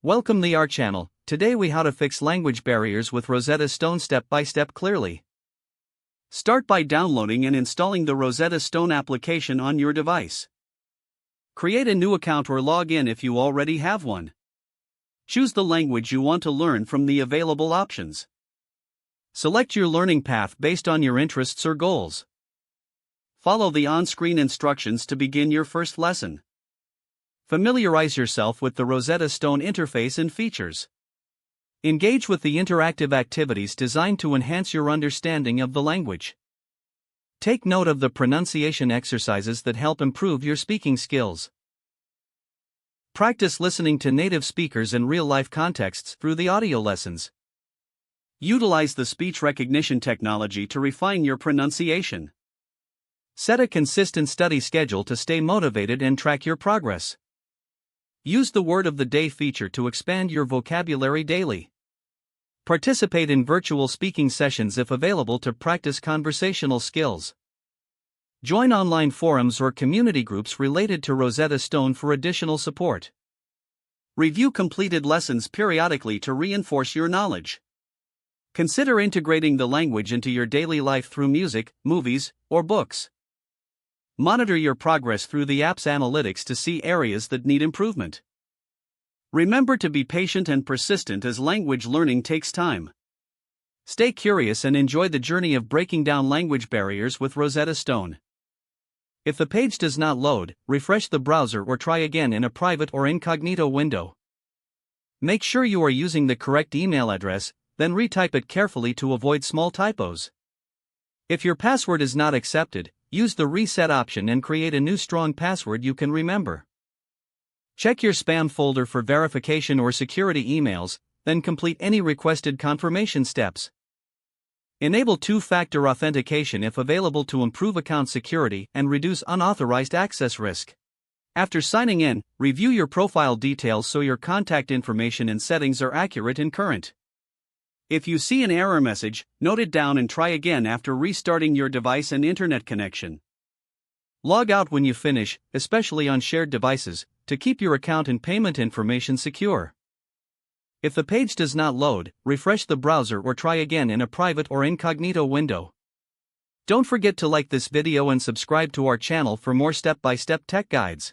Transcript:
Welcome to our channel. Today we how to fix language barriers with Rosetta Stone step by step clearly. Start by downloading and installing the Rosetta Stone application on your device. Create a new account or log in if you already have one. Choose the language you want to learn from the available options. Select your learning path based on your interests or goals. Follow the on-screen instructions to begin your first lesson. Familiarize yourself with the Rosetta Stone interface and features. Engage with the interactive activities designed to enhance your understanding of the language. Take note of the pronunciation exercises that help improve your speaking skills. Practice listening to native speakers in real-life contexts through the audio lessons. Utilize the speech recognition technology to refine your pronunciation. Set a consistent study schedule to stay motivated and track your progress. Use the Word of the Day feature to expand your vocabulary daily. Participate in virtual speaking sessions if available to practice conversational skills. Join online forums or community groups related to Rosetta Stone for additional support. Review completed lessons periodically to reinforce your knowledge. Consider integrating the language into your daily life through music, movies, or books. Monitor your progress through the app's analytics to see areas that need improvement. Remember to be patient and persistent as language learning takes time. Stay curious and enjoy the journey of breaking down language barriers with Rosetta Stone. If the page does not load, refresh the browser or try again in a private or incognito window. Make sure you are using the correct email address, then retype it carefully to avoid small typos. If your password is not accepted, use the reset option and create a new strong password you can remember. Check your spam folder for verification or security emails, then complete any requested confirmation steps. Enable two-factor authentication if available to improve account security and reduce unauthorized access risk. After signing in, review your profile details so your contact information and settings are accurate and current. If you see an error message, note it down and try again after restarting your device and internet connection. Log out when you finish, especially on shared devices, to keep your account and payment information secure. If the page does not load, refresh the browser or try again in a private or incognito window. Don't forget to like this video and subscribe to our channel for more step-by-step tech guides.